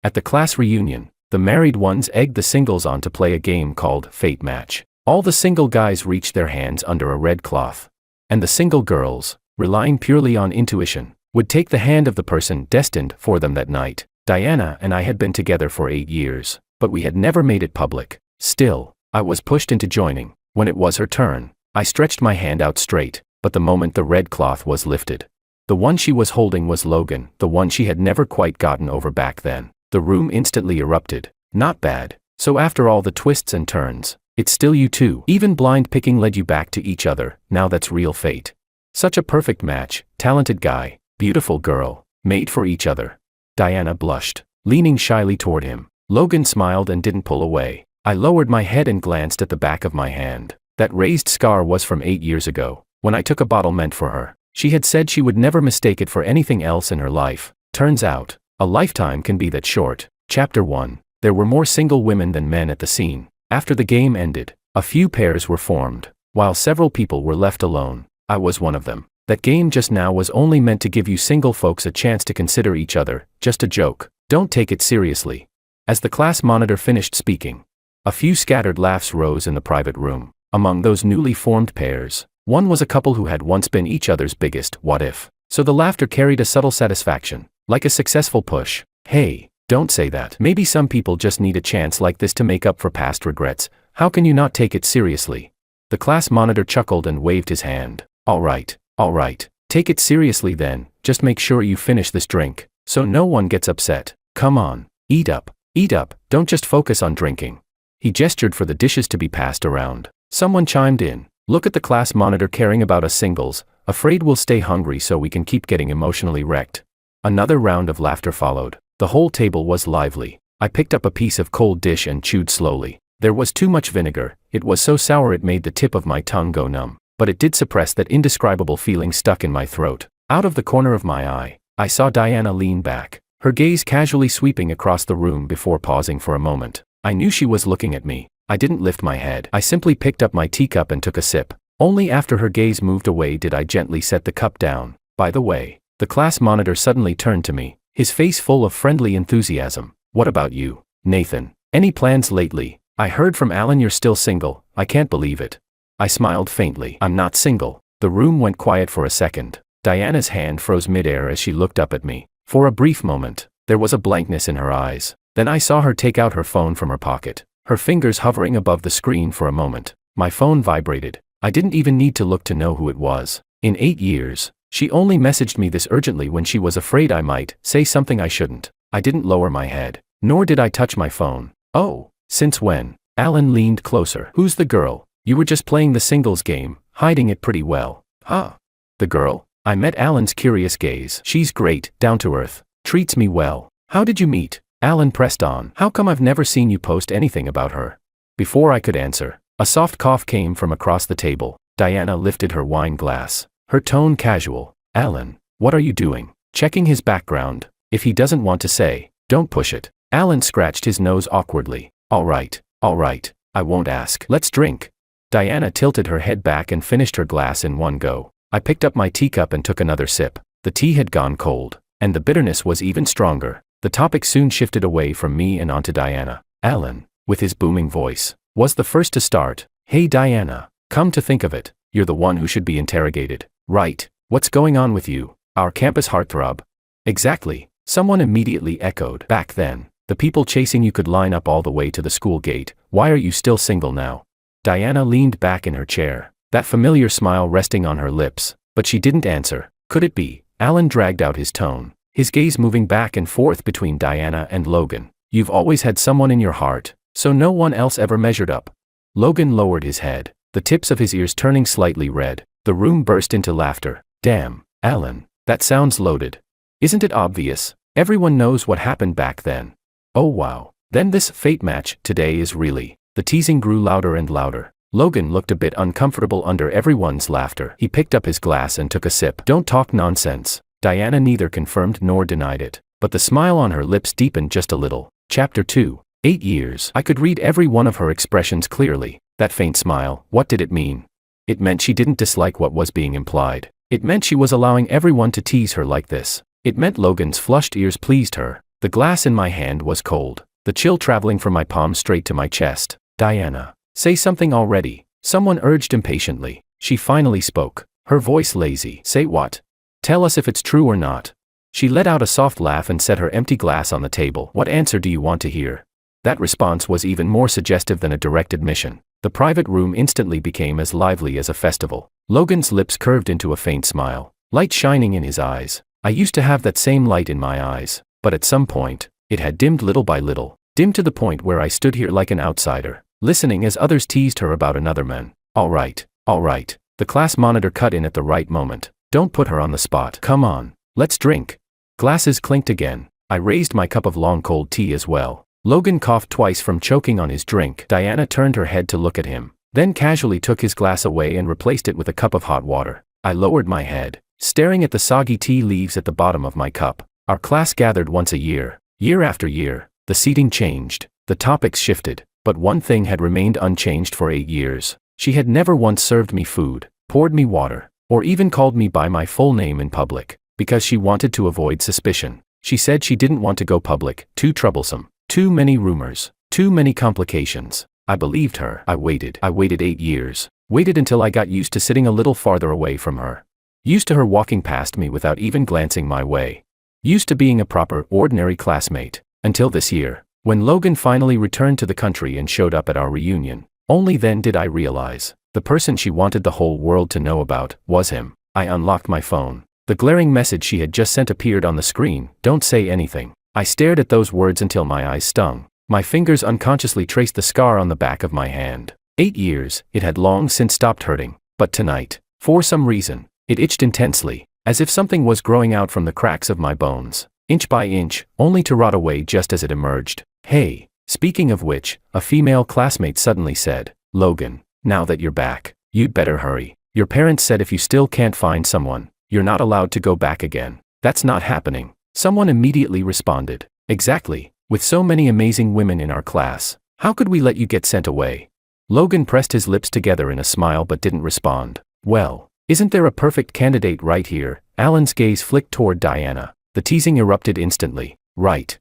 At the class reunion, the married ones egged the singles on to play a game called Fate Match. All the single guys reached their hands under a red cloth. And the single girls, relying purely on intuition, would take the hand of the person destined for them that night. Diana and I had been together for 8 years, but we had never made it public. Still, I was pushed into joining. When it was her turn, I stretched my hand out straight, but the moment the red cloth was lifted, the one she was holding was Logan, the one she had never quite gotten over back then. The room instantly erupted. Not bad. So after all the twists and turns, it's still you two. Even blind picking led you back to each other. Now that's real fate. Such a perfect match. Talented guy, beautiful girl, made for each other. Diana blushed, leaning shyly toward him. Logan smiled and didn't pull away. I lowered my head and glanced at the back of my hand. That raised scar was from 8 years ago, when I took a bottle meant for her. She had said she would never mistake it for anything else in her life. Turns out, a lifetime can be that short. Chapter 1. There were more single women than men at the scene. After the game ended, a few pairs were formed, while several people were left alone. I was one of them. That game just now was only meant to give you single folks a chance to consider each other, just a joke. Don't take it seriously. As the class monitor finished speaking, a few scattered laughs rose in the private room. Among those newly formed pairs, one was a couple who had once been each other's biggest what if. So the laughter carried a subtle satisfaction, like a successful push. Hey, don't say that. Maybe some people just need a chance like this to make up for past regrets. How can you not take it seriously? The class monitor chuckled and waved his hand. All right. Take it seriously then, just make sure you finish this drink, so no one gets upset. Come on, eat up, don't just focus on drinking. He gestured for the dishes to be passed around. Someone chimed in. Look at the class monitor caring about us singles, afraid we'll stay hungry so we can keep getting emotionally wrecked. Another round of laughter followed. The whole table was lively. I picked up a piece of cold dish and chewed slowly. There was too much vinegar. It was so sour it made the tip of my tongue go numb, but it did suppress that indescribable feeling stuck in my throat. Out of the corner of my eye, I saw Diana lean back, her gaze casually sweeping across the room before pausing for a moment. I knew she was looking at me. I didn't lift my head. I simply picked up my teacup and took a sip. Only after her gaze moved away did I gently set the cup down. By the way, the class monitor suddenly turned to me, his face full of friendly enthusiasm. What about you, Nathan? Any plans lately? I heard from Alan you're still single. I can't believe it. I smiled faintly. I'm not single. The room went quiet for a second. Diana's hand froze midair as she looked up at me. For a brief moment, there was a blankness in her eyes. Then I saw her take out her phone from her pocket, her fingers hovering above the screen for a moment. My phone vibrated. I didn't even need to look to know who it was. In 8 years, she only messaged me this urgently when she was afraid I might say something I shouldn't. I didn't lower my head, nor did I touch my phone. Oh, since when? Alan leaned closer. Who's the girl? You were just playing the singles game, hiding it pretty well. Huh? The girl? I met Alan's curious gaze. She's great, down to earth, treats me well. How did you meet? Alan pressed on. How come I've never seen you post anything about her? Before I could answer, a soft cough came from across the table. Diana lifted her wine glass, her tone casual. Alan, what are you doing? Checking his background. If he doesn't want to say, don't push it. Alan scratched his nose awkwardly. All right, I won't ask. Let's drink. Diana tilted her head back and finished her glass in one go. I picked up my teacup and took another sip. The tea had gone cold, and the bitterness was even stronger. The topic soon shifted away from me and onto Diana. Alan, with his booming voice, was the first to start. Hey Diana, come to think of it, you're the one who should be interrogated, right? What's going on with you, our campus heartthrob? Exactly, someone immediately echoed. Back then, the people chasing you could line up all the way to the school gate. Why are you still single now? Diana leaned back in her chair, that familiar smile resting on her lips, but she didn't answer. Could it be? Alan dragged out his tone, his gaze moving back and forth between Diana and Logan. You've always had someone in your heart, so no one else ever measured up. Logan lowered his head, the tips of his ears turning slightly red. The room burst into laughter. Damn, Alan, that sounds loaded. Isn't it obvious? Everyone knows what happened back then. Oh wow. Then this fate match today is really. The teasing grew louder and louder. Logan looked a bit uncomfortable under everyone's laughter. He picked up his glass and took a sip. Don't talk nonsense. Diana neither confirmed nor denied it, but the smile on her lips deepened just a little. Chapter 2. 8 years. I could read every one of her expressions clearly. That faint smile, what did it mean? It meant she didn't dislike what was being implied. It meant she was allowing everyone to tease her like this. It meant Logan's flushed ears pleased her. The glass in my hand was cold, the chill traveling from my palm straight to my chest. Diana, say something already, someone urged impatiently. She finally spoke, her voice lazy. Say what? Tell us if it's true or not. She let out a soft laugh and set her empty glass on the table. What answer do you want to hear? That response was even more suggestive than a direct admission. The private room instantly became as lively as a festival. Logan's lips curved into a faint smile, light shining in his eyes. I used to have that same light in my eyes, but at some point, it had dimmed little by little, dimmed to the point where I stood here like an outsider, listening as others teased her about another man. All right. The class monitor cut in at the right moment. Don't put her on the spot. Come on, let's drink. Glasses clinked again. I raised my cup of long cold tea as well. Logan coughed twice from choking on his drink. Diana turned her head to look at him, then casually took his glass away and replaced it with a cup of hot water. I lowered my head, staring at the soggy tea leaves at the bottom of my cup. Our class gathered once a year. Year after year, the seating changed, the topics shifted, but one thing had remained unchanged for 8 years. She had never once served me food, poured me water, or even called me by my full name in public, because she wanted to avoid suspicion. She said she didn't want to go public, too troublesome, too many rumors, too many complications. I believed her. I waited 8 years, waited until I got used to sitting a little farther away from her. Used to her walking past me without even glancing my way. Used to being a proper, ordinary classmate, until this year, when Logan finally returned to the country and showed up at our reunion. Only then did I realize, the person she wanted the whole world to know about, was him. I unlocked my phone. The glaring message she had just sent appeared on the screen. Don't say anything. I stared at those words until my eyes stung. My fingers unconsciously traced the scar on the back of my hand. 8 years, it had long since stopped hurting, but tonight, for some reason, it itched intensely, as if something was growing out from the cracks of my bones, inch by inch, only to rot away just as it emerged. Hey, speaking of which, a female classmate suddenly said, Logan, now that you're back, you'd better hurry. Your parents said if you still can't find someone, you're not allowed to go back again. That's not happening. Someone immediately responded. Exactly, with so many amazing women in our class, how could we let you get sent away? Logan pressed his lips together in a smile but didn't respond. Well, isn't there a perfect candidate right here? Alan's gaze flicked toward Diana. The teasing erupted instantly. Right,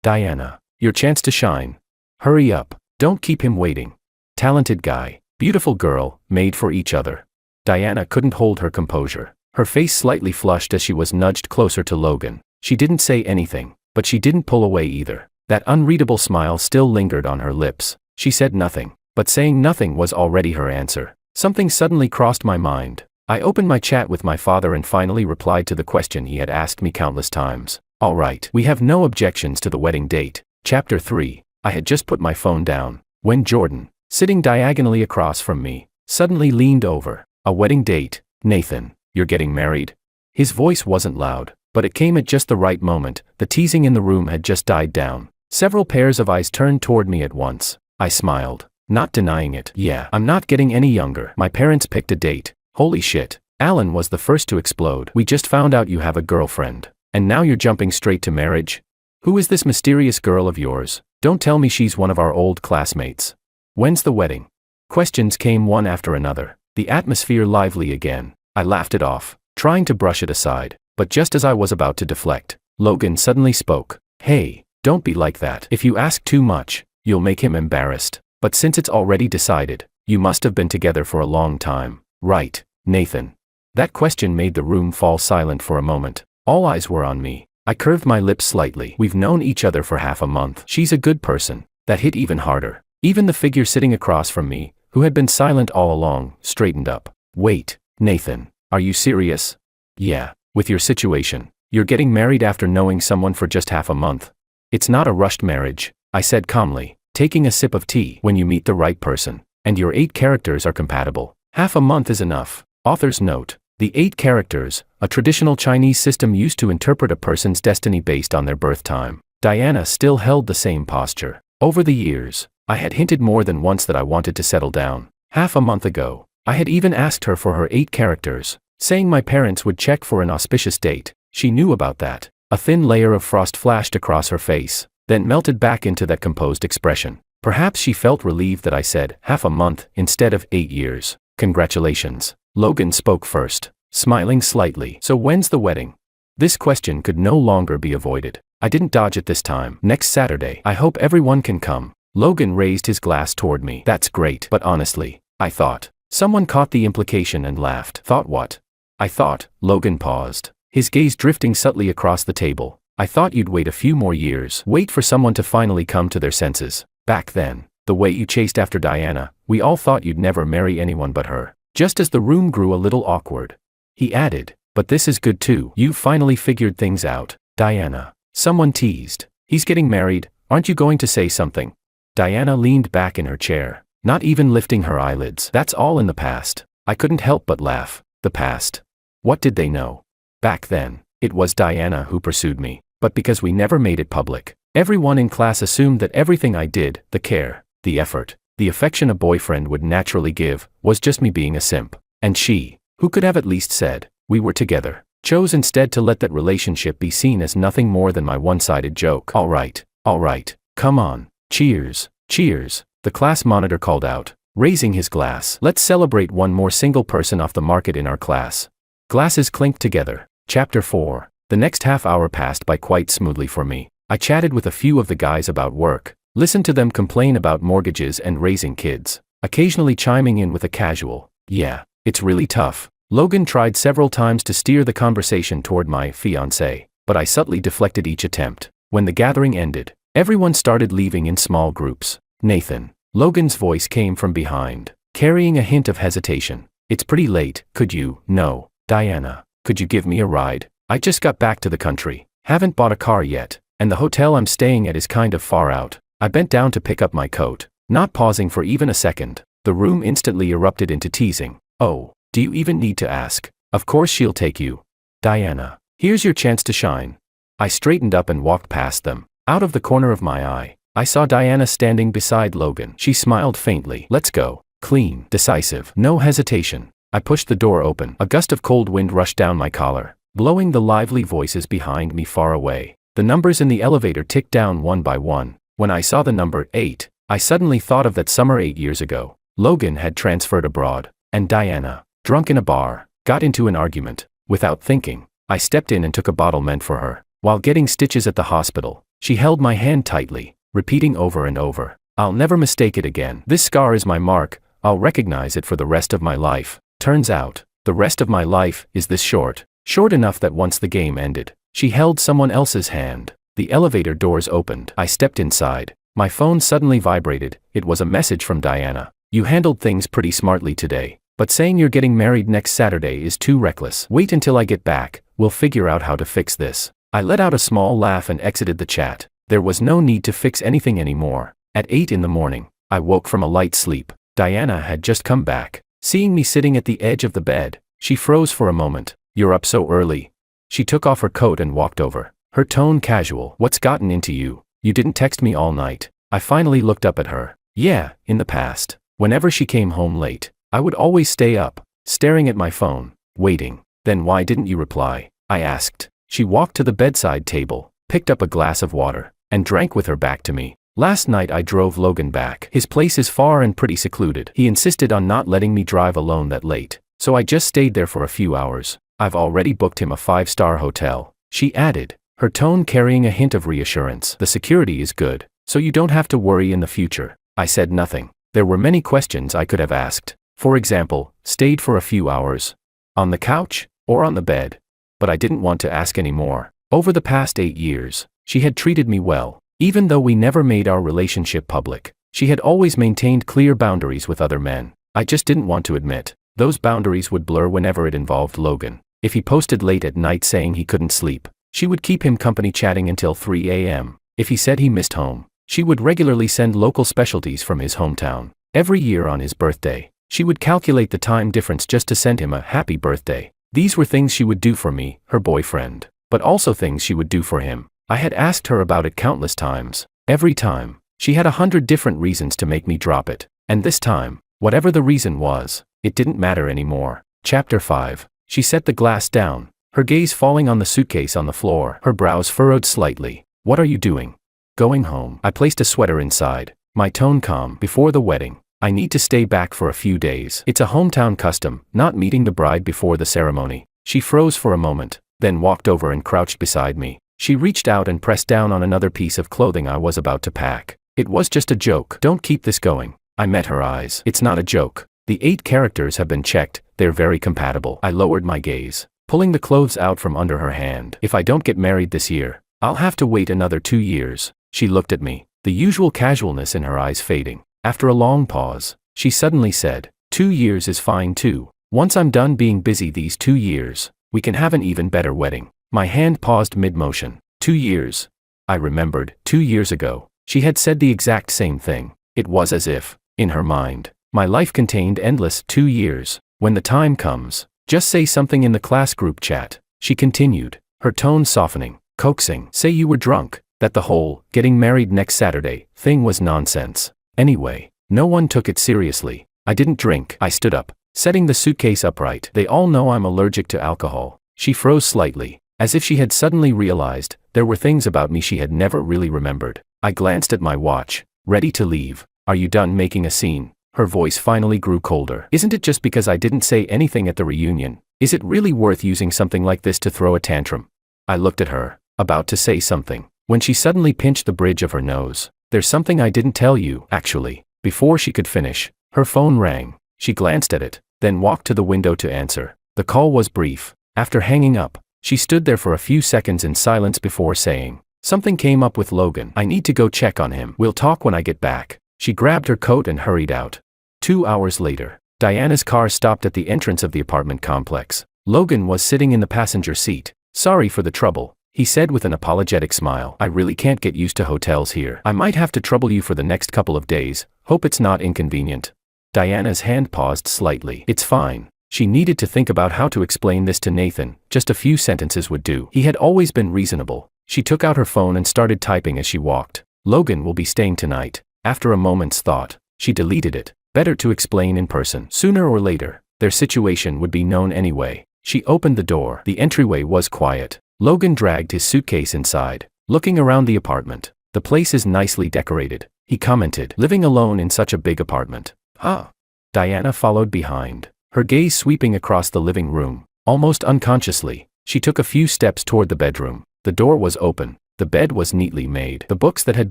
Diana. Your chance to shine. Hurry up, don't keep him waiting. Talented guy, beautiful girl, made for each other. Diana couldn't hold her composure. Her face slightly flushed as she was nudged closer to Logan. She didn't say anything, but she didn't pull away either. That unreadable smile still lingered on her lips. She said nothing, but saying nothing was already her answer. Something suddenly crossed my mind. I opened my chat with my father and finally replied to the question he had asked me countless times. All right, we have no objections to the wedding date. Chapter 3. I had just put my phone down, when Jordan, sitting diagonally across from me, suddenly leaned over. A wedding date, Nathan, you're getting married? His voice wasn't loud, but it came at just the right moment. The teasing in the room had just died down. Several pairs of eyes turned toward me at once. I smiled, not denying it. Yeah, I'm not getting any younger. My parents picked a date. Holy shit. Alan was the first to explode. We just found out you have a girlfriend, and now you're jumping straight to marriage? Who is this mysterious girl of yours? Don't tell me she's one of our old classmates. When's the wedding? Questions came one after another, the atmosphere lively again. I laughed it off, trying to brush it aside, but just as I was about to deflect, Logan suddenly spoke. Hey, don't be like that. If you ask too much, you'll make him embarrassed. But since it's already decided, you must have been together for a long time, right, Nathan? That question made the room fall silent for a moment. All eyes were on me. I curved my lips slightly. We've known each other for half a month. She's a good person. That hit even harder. Even the figure sitting across from me, who had been silent all along, straightened up. Wait, Nathan, are you serious? Yeah, with your situation. You're getting married after knowing someone for just half a month. It's not a rushed marriage, I said calmly, taking a sip of tea. When you meet the right person, and your 8 characters are compatible, half a month is enough. Author's note. The 8 characters, a traditional Chinese system used to interpret a person's destiny based on their birth time. Diana still held the same posture. Over the years, I had hinted more than once that I wanted to settle down. Half a month ago, I had even asked her for her 8 characters, saying my parents would check for an auspicious date. She knew about that. A thin layer of frost flashed across her face, then melted back into that composed expression. Perhaps she felt relieved that I said half a month instead of 8 years. Congratulations. Logan spoke first, smiling slightly. So when's the wedding? This question could no longer be avoided. I didn't dodge it this time. Next Saturday. I hope everyone can come. Logan raised his glass toward me. That's great. But honestly, I thought. Someone caught the implication and laughed. Thought what? I thought. Logan paused, his gaze drifting subtly across the table. I thought you'd wait a few more years. Wait for someone to finally come to their senses. Back then, the way you chased after Diana, we all thought you'd never marry anyone but her. Just as the room grew a little awkward, he added, but this is good too. You finally figured things out. Diana. Someone teased. He's getting married, aren't you going to say something? Diana leaned back in her chair, not even lifting her eyelids. That's all in the past. I couldn't help but laugh. The past. What did they know? Back then, it was Diana who pursued me, but because we never made it public, everyone in class assumed that everything I did, the care, the effort, the affection a boyfriend would naturally give, was just me being a simp. And she, who could have at least said, we were together, chose instead to let that relationship be seen as nothing more than my one-sided joke. All right, come on, cheers, cheers, the class monitor called out, raising his glass. Let's celebrate one more single person off the market in our class. Glasses clinked together. Chapter 4. The next half hour passed by quite smoothly for me. I chatted with a few of the guys about work, listened to them complain about mortgages and raising kids, occasionally chiming in with a casual, yeah, it's really tough. Logan tried several times to steer the conversation toward my fiancée, but I subtly deflected each attempt. When the gathering ended, everyone started leaving in small groups. Nathan. Logan's voice came from behind, carrying a hint of hesitation. It's pretty late, could you? No. Diana, could you give me a ride? I just got back to the country, haven't bought a car yet, and the hotel I'm staying at is kind of far out. I bent down to pick up my coat, not pausing for even a second. The room instantly erupted into teasing. Oh, do you even need to ask? Of course she'll take you. Diana, here's your chance to shine. I straightened up and walked past them. Out of the corner of my eye, I saw Diana standing beside Logan. She smiled faintly. Let's go. Clean, decisive, no hesitation. I pushed the door open. A gust of cold wind rushed down my collar, blowing the lively voices behind me far away. The numbers in the elevator ticked down one by one. When I saw the number 8, I suddenly thought of that summer 8 years ago. Logan had transferred abroad, and Diana, drunk in a bar, got into an argument. Without thinking, I stepped in and took a bottle meant for her. While getting stitches at the hospital, she held my hand tightly, repeating over and over, I'll never mistake it again. This scar is my mark, I'll recognize it for the rest of my life. Turns out, the rest of my life is this short. Short enough that once the game ended, she held someone else's hand. The elevator doors opened. I stepped inside. My phone suddenly vibrated. It was a message from Diana. You handled things pretty smartly today, but saying you're getting married next Saturday is too reckless. Wait until I get back, we'll figure out how to fix this. I let out a small laugh and exited the chat. There was no need to fix anything anymore. At 8 in the morning, I woke from a light sleep. Diana had just come back. Seeing me sitting at the edge of the bed, she froze for a moment. You're up so early. She took off her coat and walked over, her tone casual. What's gotten into you? You didn't text me all night. I finally looked up at her. Yeah, in the past, whenever she came home late, I would always stay up, staring at my phone, waiting. Then why didn't you reply? I asked. She walked to the bedside table, picked up a glass of water, and drank with her back to me. Last night I drove Logan back. His place is far and pretty secluded. He insisted on not letting me drive alone that late, so I just stayed there for a few hours. I've already booked him a 5-star hotel, she added, her tone carrying a hint of reassurance. The security is good, so you don't have to worry in the future. I said nothing. There were many questions I could have asked. For example, stayed for a few hours. On the couch, or on the bed? But I didn't want to ask any more. Over the past 8 years, she had treated me well. Even though we never made our relationship public, she had always maintained clear boundaries with other men. I just didn't want to admit. Those boundaries would blur whenever it involved Logan. If he posted late at night saying he couldn't sleep, she would keep him company chatting until 3 a.m. If he said he missed home, she would regularly send local specialties from his hometown. Every year on his birthday, she would calculate the time difference just to send him a happy birthday. These were things she would do for me, her boyfriend, but also things she would do for him. I had asked her about it countless times. Every time, she had 100 different reasons to make me drop it. And this time, whatever the reason was, it didn't matter anymore. Chapter 5. She set the glass down, her gaze falling on the suitcase on the floor. Her brows furrowed slightly. What are you doing? Going home. I placed a sweater inside, my tone calm. Before the wedding, I need to stay back for a few days. It's a hometown custom, not meeting the bride before the ceremony. She froze for a moment, then walked over and crouched beside me. She reached out and pressed down on another piece of clothing I was about to pack. It was just a joke. Don't keep this going. I met her eyes. It's not a joke. The 8 characters have been checked, they're very compatible. I lowered my gaze, pulling the clothes out from under her hand. If I don't get married this year, I'll have to wait another 2 years. She looked at me, the usual casualness in her eyes fading. After a long pause, she suddenly said, 2 years is fine too. Once I'm done being busy these 2 years, we can have an even better wedding. My hand paused mid-motion. 2 years. I remembered, 2 years ago, she had said the exact same thing. It was as if, in her mind, my life contained endless 2 years. When the time comes, just say something in the class group chat, she continued, her tone softening, coaxing. Say you were drunk, that the whole, getting married next Saturday, thing was nonsense. Anyway, no one took it seriously. I didn't drink. I stood up, setting the suitcase upright. They all know I'm allergic to alcohol. She froze slightly, as if she had suddenly realized there were things about me she had never really remembered. I glanced at my watch, ready to leave. Are you done making a scene? Her voice finally grew colder. Isn't it just because I didn't say anything at the reunion? Is it really worth using something like this to throw a tantrum? I looked at her, about to say something, when she suddenly pinched the bridge of her nose. There's something I didn't tell you, actually. Before she could finish, her phone rang. She glanced at it, then walked to the window to answer. The call was brief. After hanging up, she stood there for a few seconds in silence before saying, something came up with Logan. I need to go check on him. We'll talk when I get back. She grabbed her coat and hurried out. 2 hours later, Diana's car stopped at the entrance of the apartment complex. Logan was sitting in the passenger seat. Sorry for the trouble, he said with an apologetic smile. I really can't get used to hotels here. I might have to trouble you for the next couple of days. Hope it's not inconvenient. Diana's hand paused slightly. It's fine. She needed to think about how to explain this to Nathan. Just a few sentences would do. He had always been reasonable. She took out her phone and started typing as she walked. Logan will be staying tonight. After a moment's thought, she deleted it. Better to explain in person. Sooner or later, their situation would be known anyway. She opened the door. The entryway was quiet. Logan dragged his suitcase inside, looking around the apartment. The place is nicely decorated, he commented. Living alone in such a big apartment. Ah. Diana followed behind, her gaze sweeping across the living room. Almost unconsciously, she took a few steps toward the bedroom. The door was open. The bed was neatly made. The books that had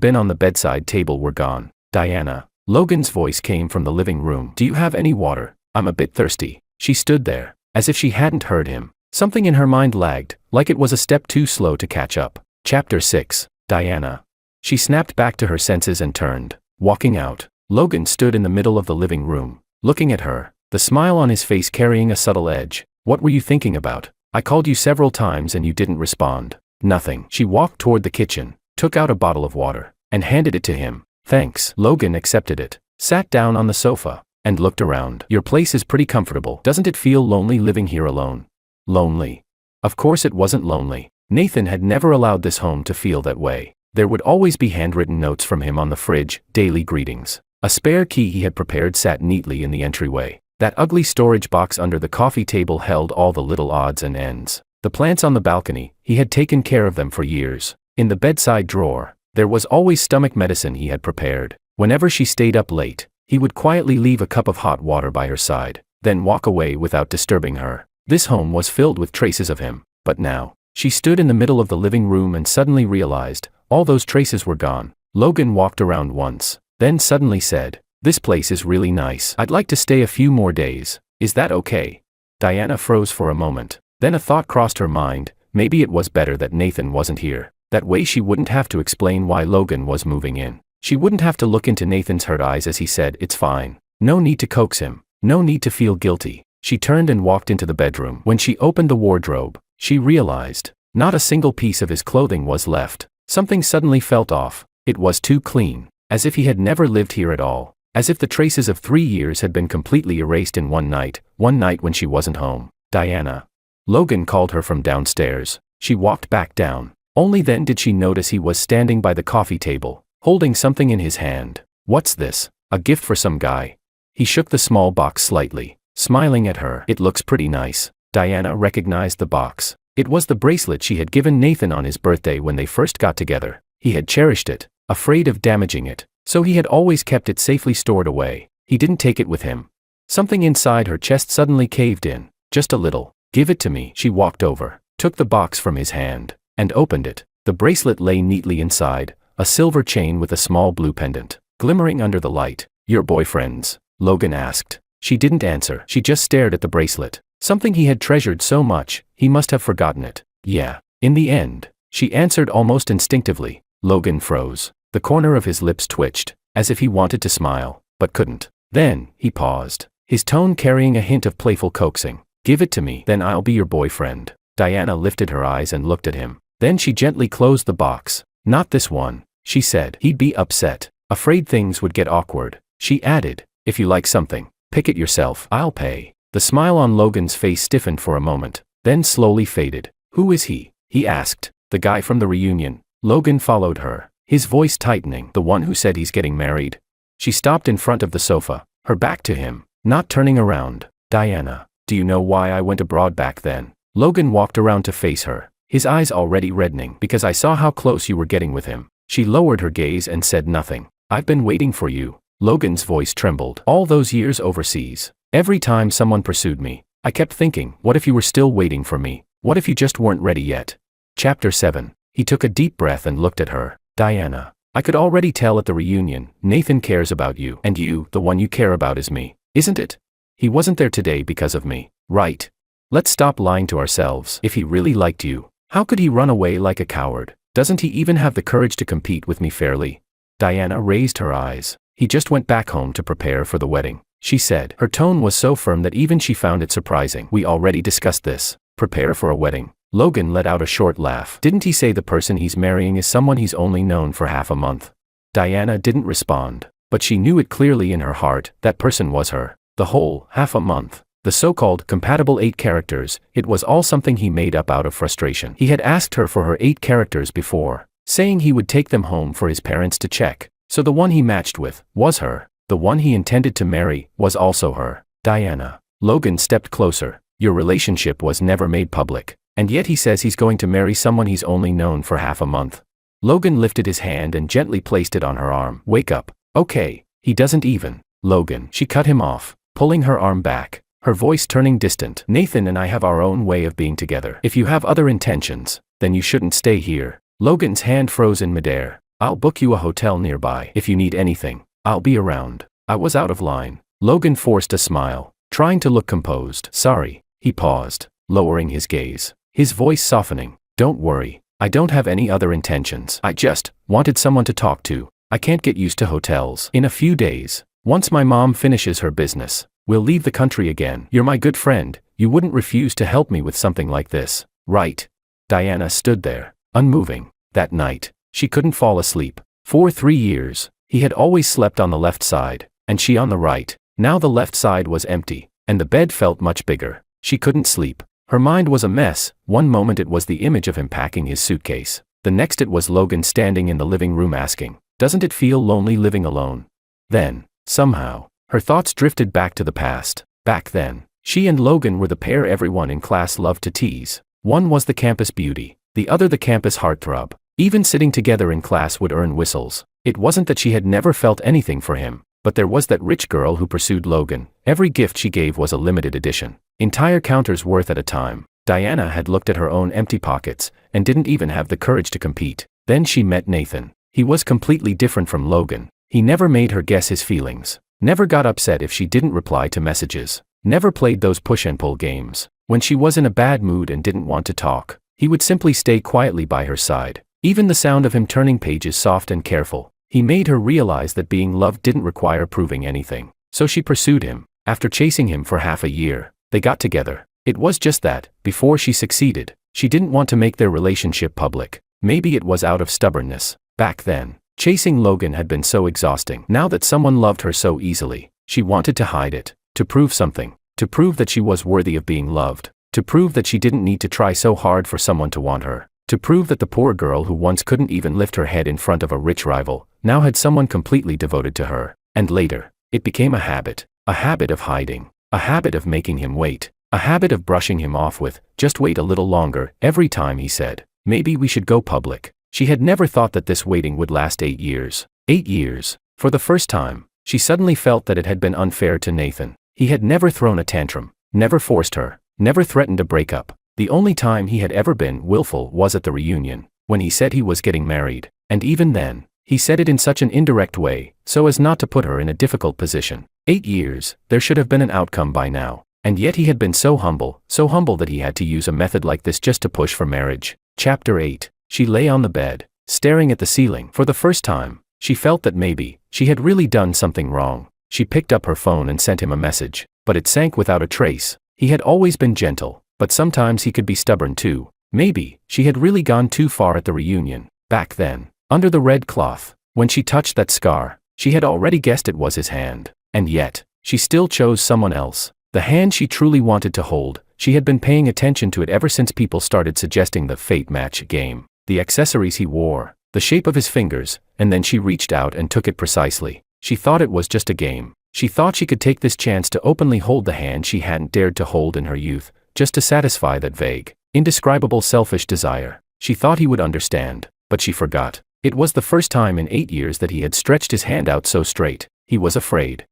been on the bedside table were gone. Diana. Logan's voice came from the living room. Do you have any water? I'm a bit thirsty. She stood there, as if she hadn't heard him. Something in her mind lagged, like it was a step too slow to catch up. Chapter 6. Diana. She snapped back to her senses and turned, walking out. Logan stood in the middle of the living room, looking at her, the smile on his face carrying a subtle edge. What were you thinking about? I called you several times and you didn't respond. Nothing. She walked toward the kitchen, took out a bottle of water, and handed it to him. Thanks. Logan accepted it, sat down on the sofa, and looked around. Your place is pretty comfortable. Doesn't it feel lonely living here alone? Lonely? Of course it wasn't lonely. Nathan had never allowed this home to feel that way. There would always be handwritten notes from him on the fridge, daily greetings. A spare key he had prepared sat neatly in the entryway. That ugly storage box under the coffee table held all the little odds and ends. The plants on the balcony, he had taken care of them for years. In the bedside drawer, there was always stomach medicine he had prepared. Whenever she stayed up late, he would quietly leave a cup of hot water by her side, then walk away without disturbing her. This home was filled with traces of him, but now, she stood in the middle of the living room and suddenly realized, all those traces were gone. Logan walked around once, then suddenly said, this place is really nice. I'd like to stay a few more days. Is that okay? Diana froze for a moment. Then a thought crossed her mind, maybe it was better that Nathan wasn't here. That way she wouldn't have to explain why Logan was moving in. She wouldn't have to look into Nathan's hurt eyes as he said, it's fine. No need to coax him. No need to feel guilty. She turned and walked into the bedroom. When she opened the wardrobe, she realized, not a single piece of his clothing was left. Something suddenly felt off. It was too clean, as if he had never lived here at all. As if the traces of 3 years had been completely erased in one night when she wasn't home. Diana. Logan called her from downstairs. She walked back down. Only then did she notice he was standing by the coffee table, holding something in his hand. What's this? A gift for some guy? He shook the small box slightly, smiling at her. It looks pretty nice. Diana recognized the box. It was the bracelet she had given Nathan on his birthday when they first got together. He had cherished it, afraid of damaging it, so he had always kept it safely stored away. He didn't take it with him. Something inside her chest suddenly caved in, just a little. Give it to me. She walked over, took the box from his hand, and opened it. The bracelet lay neatly inside, a silver chain with a small blue pendant, glimmering under the light. "Your boyfriend's?" Logan asked. She didn't answer. She just stared at the bracelet. Something he had treasured so much, he must have forgotten it. "Yeah." In the end, she answered almost instinctively. Logan froze. The corner of his lips twitched, as if he wanted to smile, but couldn't. Then, he paused, his tone carrying a hint of playful coaxing. "Give it to me, then I'll be your boyfriend." Diana lifted her eyes and looked at him. Then she gently closed the box. "Not this one," she said. He'd be upset, afraid things would get awkward. She added, "If you like something, pick it yourself. I'll pay." The smile on Logan's face stiffened for a moment, then slowly faded. "Who is he?" he asked. "The guy from the reunion." Logan followed her, his voice tightening. "The one who said he's getting married?" She stopped in front of the sofa, her back to him, not turning around. "Diana, do you know why I went abroad back then?" Logan walked around to face her, his eyes already reddening. "Because I saw how close you were getting with him." She lowered her gaze and said nothing. "I've been waiting for you." Logan's voice trembled. "All those years overseas, every time someone pursued me, I kept thinking, what if you were still waiting for me? What if you just weren't ready yet?" Chapter 7. He took a deep breath and looked at her. "Diana, I could already tell at the reunion, Nathan cares about you. And you, the one you care about is me, isn't it? He wasn't there today because of me, right? Let's stop lying to ourselves. If he really liked you, how could he run away like a coward? Doesn't he even have the courage to compete with me fairly?" Diana raised her eyes. "He just went back home to prepare for the wedding," she said. Her tone was so firm that even she found it surprising. "We already discussed this. Prepare for a wedding." Logan let out a short laugh. "Didn't he say the person he's marrying is someone he's only known for half a month?" Diana didn't respond, but she knew it clearly in her heart. That person was her. The whole half a month. The so-called compatible 8 characters, it was all something he made up out of frustration. He had asked her for her 8 characters before, saying he would take them home for his parents to check. So the one he matched with was her. The one he intended to marry was also her. "Diana." Logan stepped closer. "Your relationship was never made public, and yet he says he's going to marry someone he's only known for half a month." Logan lifted his hand and gently placed it on her arm. "Wake up. Okay, he doesn't even." "Logan." She cut him off, pulling her arm back, her voice turning distant. "Nathan and I have our own way of being together. If you have other intentions, then you shouldn't stay here." Logan's hand froze in midair. "I'll book you a hotel nearby. If you need anything, I'll be around." I was out of line. Logan forced a smile, trying to look composed. "Sorry." He paused, lowering his gaze, his voice softening. "Don't worry, I don't have any other intentions. I just wanted someone to talk to. I can't get used to hotels. In a few days, once my mom finishes her business, we'll leave the country again. You're my good friend, you wouldn't refuse to help me with something like this, right?" Diana stood there, unmoving. That night, she couldn't fall asleep. For 3 years, he had always slept on the left side, and she on the right. Now the left side was empty, and the bed felt much bigger. She couldn't sleep. Her mind was a mess. One moment it was the image of him packing his suitcase. The next it was Logan standing in the living room asking, "Doesn't it feel lonely living alone?" Then, somehow, her thoughts drifted back to the past. Back then, she and Logan were the pair everyone in class loved to tease. One was the campus beauty, the other the campus heartthrob. Even sitting together in class would earn whistles. It wasn't that she had never felt anything for him, but there was that rich girl who pursued Logan. Every gift she gave was a limited edition, entire counters worth at a time. Diana had looked at her own empty pockets, and didn't even have the courage to compete. Then she met Nathan. He was completely different from Logan. He never made her guess his feelings, never got upset if she didn't reply to messages, never played those push and pull games. When she was in a bad mood and didn't want to talk, he would simply stay quietly by her side. Even the sound of him turning pages soft and careful. He made her realize that being loved didn't require proving anything. So she pursued him. After chasing him for half a year, they got together. It was just that, before she succeeded, she didn't want to make their relationship public. Maybe it was out of stubbornness. Back then, chasing Logan had been so exhausting. Now that someone loved her so easily, she wanted to hide it, to prove something, to prove that she was worthy of being loved, to prove that she didn't need to try so hard for someone to want her. To prove that the poor girl who once couldn't even lift her head in front of a rich rival, now had someone completely devoted to her. And later, it became a habit of hiding, a habit of making him wait, a habit of brushing him off with, "Just wait a little longer," every time he said, "Maybe we should go public." She had never thought that this waiting would last 8 years. 8 years. For the first time, she suddenly felt that it had been unfair to Nathan. He had never thrown a tantrum, never forced her, never threatened a breakup. The only time he had ever been willful was at the reunion, when he said he was getting married, and even then, he said it in such an indirect way, so as not to put her in a difficult position. 8 years, there should have been an outcome by now, and yet he had been so humble that he had to use a method like this just to push for marriage. Chapter 8. She lay on the bed, staring at the ceiling. For the first time, she felt that maybe she had really done something wrong. She picked up her phone and sent him a message, but it sank without a trace. He had always been gentle, but sometimes he could be stubborn too. Maybe she had really gone too far at the reunion. Back then, under the red cloth, when she touched that scar, she had already guessed it was his hand. And yet, she still chose someone else. The hand she truly wanted to hold. She had been paying attention to it ever since people started suggesting the fate match game. The accessories he wore, the shape of his fingers, and then she reached out and took it precisely. She thought it was just a game. She thought she could take this chance to openly hold the hand she hadn't dared to hold in her youth, just to satisfy that vague, indescribable selfish desire. She thought he would understand, but she forgot. It was the first time in 8 years that he had stretched his hand out so straight. He was afraid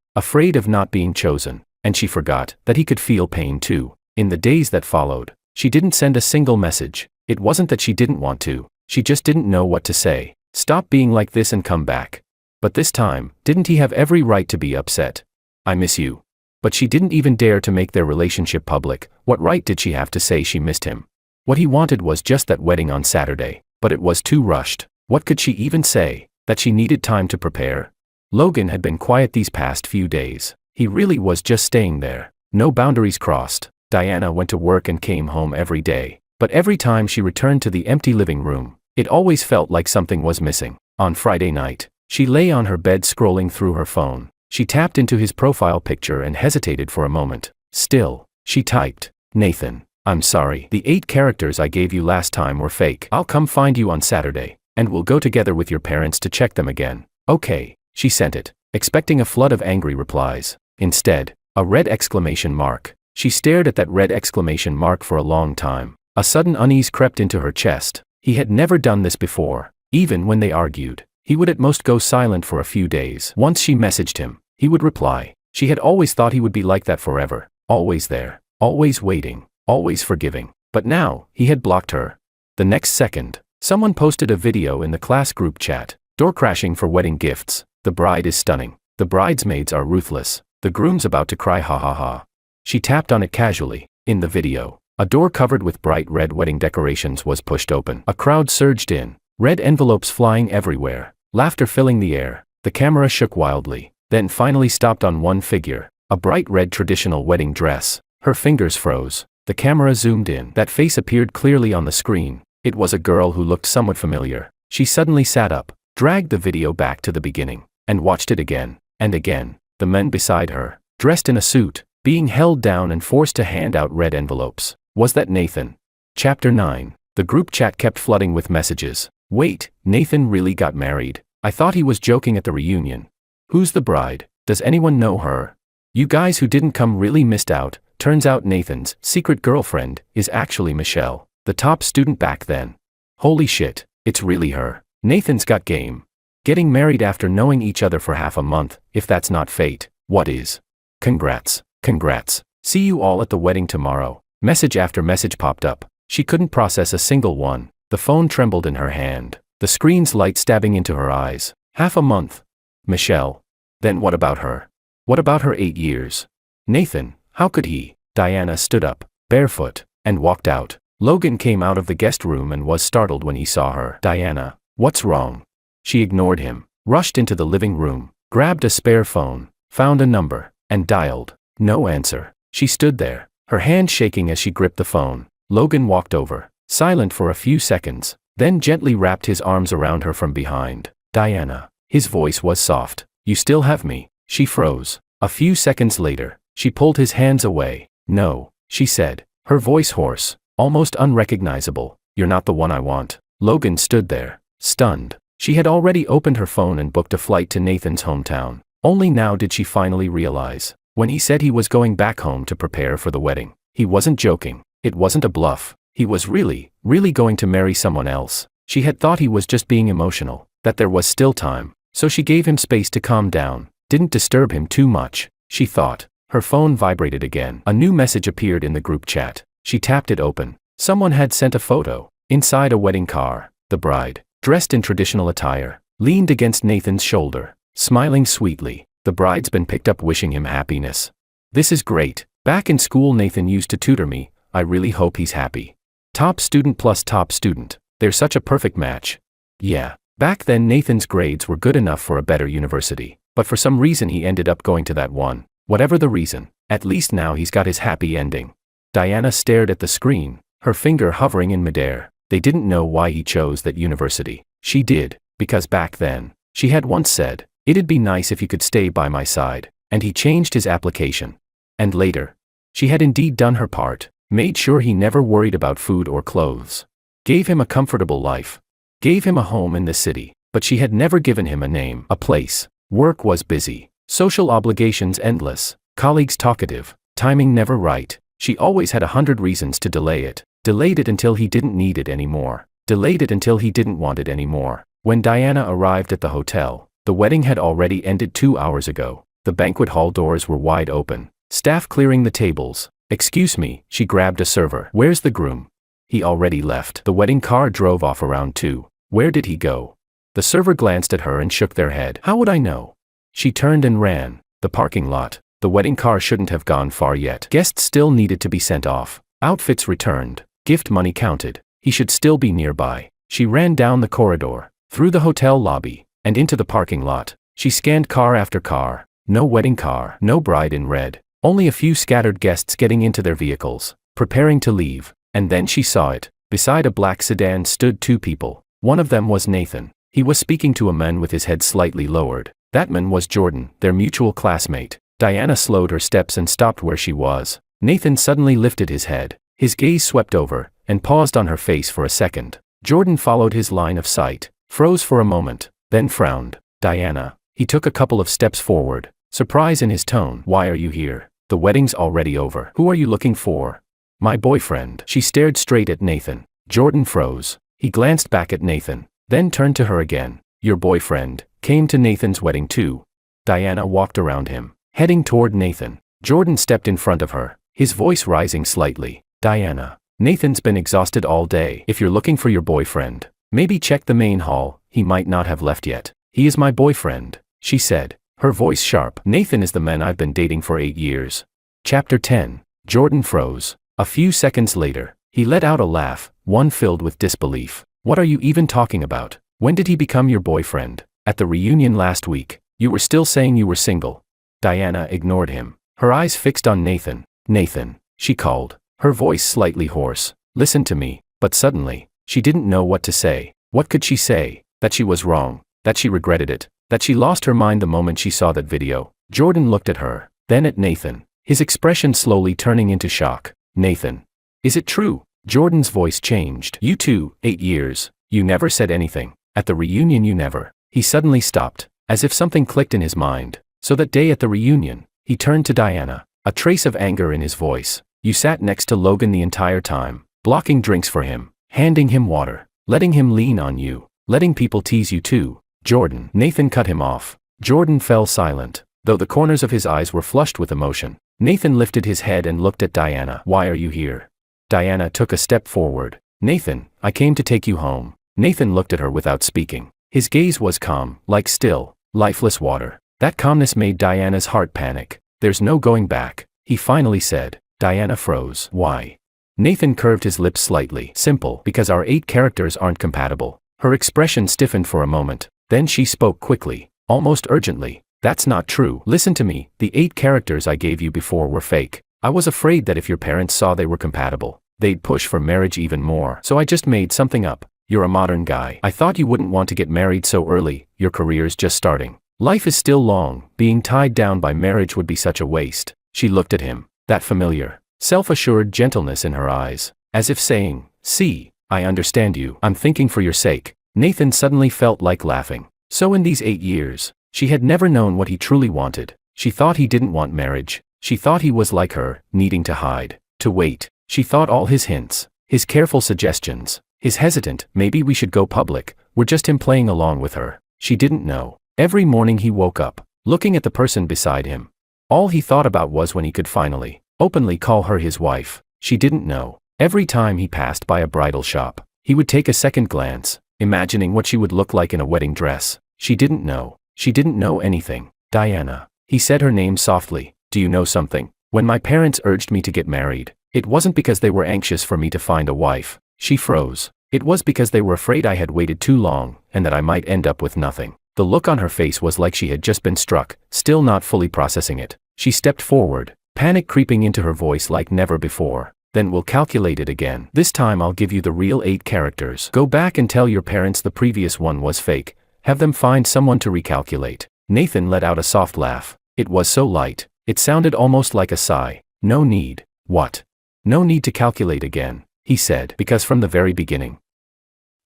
of not being chosen, and she forgot that he could feel pain too. In the days that followed, she didn't send a single message. It wasn't that she didn't want to, she just didn't know what to say. Stop being like this and come back. But this time, didn't he have every right to be upset? I miss you. But she didn't even dare to make their relationship public. What right did she have to say she missed him? What he wanted was just that wedding on Saturday, but it was too rushed. What could she even say? That she needed time to prepare? Logan had been quiet these past few days. He really was just staying there. No boundaries crossed. Diana went to work and came home every day. But every time she returned to the empty living room, it always felt like something was missing. On Friday night, she lay on her bed scrolling through her phone. She tapped into his profile picture and hesitated for a moment. Still, she typed, "Nathan, I'm sorry. The 8 characters I gave you last time were fake. I'll come find you on Saturday, and we'll go together with your parents to check them again." Okay, she sent it, expecting a flood of angry replies. Instead, a red exclamation mark. She stared at that red exclamation mark for a long time. A sudden unease crept into her chest. He had never done this before. Even when they argued, he would at most go silent for a few days. Once she messaged him, he would reply. She had always thought he would be like that forever. Always there, always waiting, always forgiving. But now, he had blocked her. The next second, someone posted a video in the class group chat. Door crashing for wedding gifts. The bride is stunning. The bridesmaids are ruthless. The groom's about to cry, ha ha ha. She tapped on it casually. In the video, a door covered with bright red wedding decorations was pushed open. A crowd surged in, red envelopes flying everywhere, laughter filling the air. The camera shook wildly, then finally stopped on one figure, a bright red traditional wedding dress. Her fingers froze. The camera zoomed in. That face appeared clearly on the screen. It was a girl who looked somewhat familiar. She suddenly sat up, dragged the video back to the beginning, and watched it again, and again. The men beside her, dressed in a suit, being held down and forced to hand out red envelopes. Was that Nathan? Chapter 9. The group chat kept flooding with messages. Wait, Nathan really got married? I thought he was joking at the reunion. Who's the bride? Does anyone know her? You guys who didn't come really missed out. Turns out Nathan's secret girlfriend is actually Michelle, the top student back then. Holy shit, it's really her. Nathan's got game. Getting married after knowing each other for half a month, if that's not fate, what is? Congrats, congrats. See you all at the wedding tomorrow. Message after message popped up. She couldn't process a single one. The phone trembled in her hand, the screen's light stabbing into her eyes. Half a month. Michelle. Then what about her? What about her 8 years? Nathan, how could he? Diana stood up, barefoot, and walked out. Logan came out of the guest room and was startled when he saw her. Diana, what's wrong? She ignored him, rushed into the living room, grabbed a spare phone, found a number, and dialed. No answer. She stood there, her hand shaking as she gripped the phone. Logan walked over, silent for a few seconds, then gently wrapped his arms around her from behind. Diana. His voice was soft. You still have me. She froze. A few seconds later, she pulled his hands away. No, she said, her voice hoarse, almost unrecognizable. You're not the one I want. Logan stood there, stunned. She had already opened her phone and booked a flight to Nathan's hometown. Only now did she finally realize. When he said he was going back home to prepare for the wedding, he wasn't joking. It wasn't a bluff. He was really going to marry someone else. She had thought he was just being emotional, that there was still time. So she gave him space to calm down, didn't disturb him too much, she thought. Her phone vibrated again. A new message appeared in the group chat. She tapped it open, Someone had sent a photo. Inside a wedding car, the bride, dressed in traditional attire, leaned against Nathan's shoulder, smiling sweetly. The bride's been picked up wishing him happiness. This is great. Back in school Nathan used to tutor me. I really hope he's happy. Top student plus top student. They're such a perfect match. Yeah. Back then Nathan's grades were good enough for a better university, but for some reason he ended up going to that one. Whatever the reason, at least now he's got his happy ending. Diana stared at the screen, her finger hovering in midair. They didn't know why he chose that university. She did, because back then, she had once said, "It'd be nice if you could stay by my side," and he changed his application. And later, she had indeed done her part, made sure he never worried about food or clothes, gave him a comfortable life, gave him a home in the city, but she had never given him a name, a place. Work was busy, social obligations endless, colleagues talkative, timing never right. She always had 100 reasons to delay it, delayed it until he didn't need it anymore, delayed it until he didn't want it anymore. When Diana arrived at the hotel, the wedding had already ended 2 hours ago. The banquet hall doors were wide open, staff clearing the tables. "Excuse me," she grabbed a server. "Where's the groom?" "He already left." The wedding car drove off around 2. "Where did he go?" The server glanced at her and shook their head. "How would I know?" She turned and ran. The parking lot. The wedding car shouldn't have gone far yet. Guests still needed to be sent off. Outfits returned. Gift money counted. He should still be nearby. She ran down the corridor, through the hotel lobby, and into the parking lot. She scanned car after car. No wedding car, no bride in red. Only a few scattered guests getting into their vehicles, preparing to leave. And then she saw it. Beside a black sedan stood 2 people. One of them was Nathan. He was speaking to a man with his head slightly lowered. That man was Jordan, their mutual classmate. Diana slowed her steps and stopped where she was. Nathan suddenly lifted his head. His gaze swept over, and paused on her face for a second. Jordan followed his line of sight, froze for a moment, then frowned. "Diana." He took a couple of steps forward, surprise in his tone. "Why are you here? The wedding's already over. Who are you looking for?" "My boyfriend." She stared straight at Nathan. Jordan froze. He glanced back at Nathan, then turned to her again. "Your boyfriend came to Nathan's wedding too." Diana walked around him, heading toward Nathan. Jordan stepped in front of her, his voice rising slightly. "Diana, Nathan's been exhausted all day. If you're looking for your boyfriend, maybe check the main hall. He might not have left yet." "He is my boyfriend," she said, her voice sharp. "Nathan is the man I've been dating for 8 years. Chapter 10. Jordan froze. A few seconds later, he let out a laugh, one filled with disbelief. "What are you even talking about? When did he become your boyfriend?" "At the reunion last week. You were still saying you were single." Diana ignored him, her eyes fixed on Nathan. "Nathan," she called, her voice slightly hoarse. "Listen to me." But suddenly, she didn't know what to say. What could she say? That she was wrong, that she regretted it, that she lost her mind the moment she saw that video. Jordan looked at her, then at Nathan, his expression slowly turning into shock. "Nathan, is it true?" Jordan's voice changed. "You too, 8 years. You never said anything. At the reunion you never." He suddenly stopped, as if something clicked in his mind. "So that day at the reunion," he turned to Diana, a trace of anger in his voice. "You sat next to Logan the entire time, blocking drinks for him, handing him water, letting him lean on you, letting people tease you too." "Jordan." Nathan cut him off. Jordan fell silent, though the corners of his eyes were flushed with emotion. Nathan lifted his head and looked at Diana. "Why are you here?" Diana took a step forward. "Nathan, I came to take you home." Nathan looked at her without speaking. His gaze was calm, like still, lifeless water. That calmness made Diana's heart panic. "There's no going back," he finally said. Diana froze. "Why?" Nathan curved his lips slightly. "Simple. Because our 8 characters aren't compatible." Her expression stiffened for a moment. Then she spoke quickly, almost urgently. "That's not true. Listen to me. The 8 characters I gave you before were fake. I was afraid that if your parents saw they were compatible, they'd push for marriage even more. So I just made something up. You're a modern guy. I thought you wouldn't want to get married so early. Your career's just starting. Life is still long. Being tied down by marriage would be such a waste." She looked at him, that familiar, self-assured gentleness in her eyes, as if saying, "See, I understand you. I'm thinking for your sake." Nathan suddenly felt like laughing. So in these 8 years, she had never known what he truly wanted. She thought he didn't want marriage. She thought he was like her, needing to hide, to wait. She thought all his hints, his careful suggestions, his hesitant, "Maybe we should go public," were just him playing along with her. She didn't know. Every morning he woke up, looking at the person beside him. All he thought about was when he could finally, openly call her his wife. She didn't know. Every time he passed by a bridal shop, he would take a second glance, imagining what she would look like in a wedding dress. She didn't know. She didn't know anything. Diana. He said her name softly. Do you know something? When my parents urged me to get married, it wasn't because they were anxious for me to find a wife. She froze. It was because they were afraid I had waited too long, and that I might end up with nothing. The look on her face was like she had just been struck, still not fully processing it. She stepped forward, panic creeping into her voice like never before. Then we'll calculate it again. This time I'll give you the real 8 characters. Go back and tell your parents the previous one was fake. Have them find someone to recalculate. Nathan let out a soft laugh. It was so light, it sounded almost like a sigh. No need. What? No need to calculate again, he said, because from the very beginning,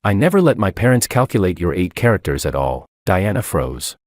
I never let my parents calculate your 8 characters at all. Diana froze.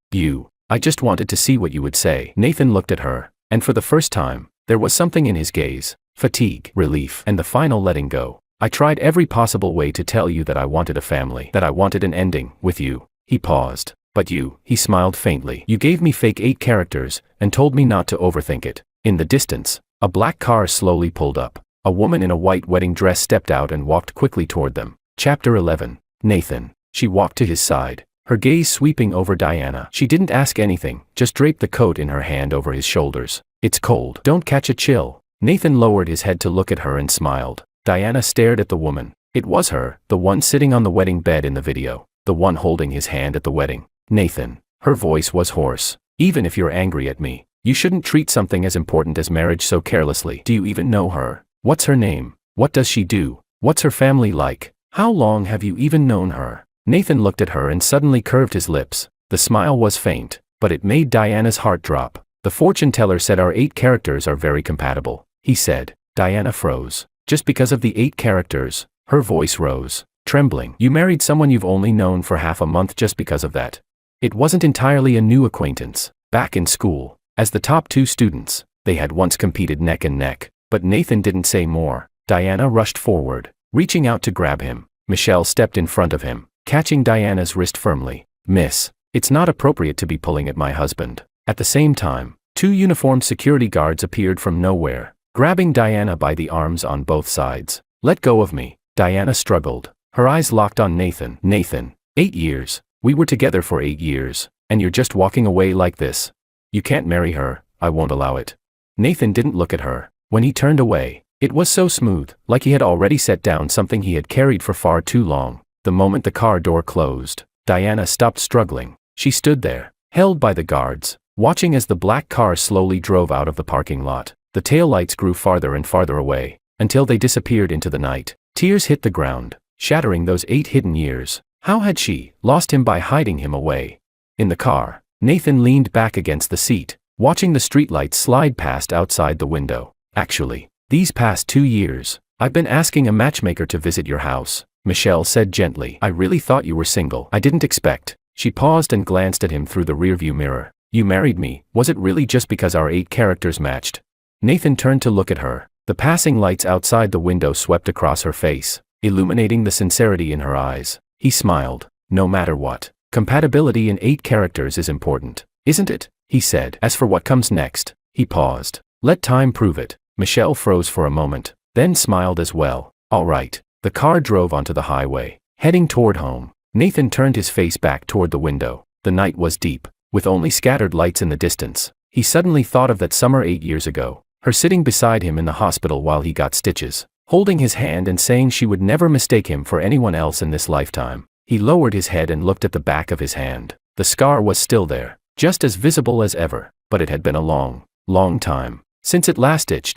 I just wanted to see what you would say. Nathan looked at her, and for the first time, there was something in his gaze. Fatigue, relief, and the final letting go. I tried every possible way to tell you that I wanted a family, that I wanted an ending, with you. He paused. But you, he smiled faintly. You gave me fake 8 characters, and told me not to overthink it. In the distance, a black car slowly pulled up. A woman in a white wedding dress stepped out and walked quickly toward them. Chapter 11. Nathan. She walked to his side, her gaze sweeping over Diana. She didn't ask anything, just draped the coat in her hand over his shoulders. It's cold. Don't catch a chill. Nathan lowered his head to look at her and smiled. Diana stared at the woman. It was her, the one sitting on the wedding bed in the video, the one holding his hand at the wedding. Nathan. Her voice was hoarse. Even if you're angry at me, you shouldn't treat something as important as marriage so carelessly. Do you even know her? What's her name? What does she do? What's her family like? How long have you even known her? Nathan looked at her and suddenly curved his lips. The smile was faint, but it made Diana's heart drop. The fortune teller said our 8 characters are very compatible, he said. Diana froze. Just because of the 8 characters? Her voice rose, trembling. You married someone you've only known for half a month just because of that? It wasn't entirely a new acquaintance. Back in school, as the top 2 students, they had once competed neck and neck. But Nathan didn't say more. Diana rushed forward, reaching out to grab him. Michelle stepped in front of him, catching Diana's wrist firmly. Miss, it's not appropriate to be pulling at my husband. At the same time, 2 uniformed security guards appeared from nowhere, grabbing Diana by the arms on both sides. Let go of me. Diana struggled, her eyes locked on Nathan. Nathan, 8 years. We were together for 8 years, and you're just walking away like this. You can't marry her, I won't allow it. Nathan didn't look at her. When he turned away, it was so smooth, like he had already set down something he had carried for far too long. The moment the car door closed, Diana stopped struggling. She stood there, held by the guards, watching as the black car slowly drove out of the parking lot. The taillights grew farther and farther away, until they disappeared into the night. Tears hit the ground, shattering those 8 hidden years. How had she lost him by hiding him away? In the car, Nathan leaned back against the seat, watching the streetlights slide past outside the window. Actually, these past 2 years, I've been asking a matchmaker to visit your house, Michelle said gently. I really thought you were single. I didn't expect. She paused and glanced at him through the rearview mirror. You married me. Was it really just because our 8 characters matched? Nathan turned to look at her. The passing lights outside the window swept across her face, illuminating the sincerity in her eyes. He smiled. No matter what, compatibility in 8 characters is important, isn't it? He said. As for what comes next, he paused. Let time prove it. Michelle froze for a moment, then smiled as well. All right. The car drove onto the highway, heading toward home. Nathan turned his face back toward the window. The night was deep, with only scattered lights in the distance. He suddenly thought of that summer 8 years ago, her sitting beside him in the hospital while he got stitches, holding his hand and saying she would never mistake him for anyone else in this lifetime. He lowered his head and looked at the back of his hand. The scar was still there, just as visible as ever, but it had been a long, long time since it last itched.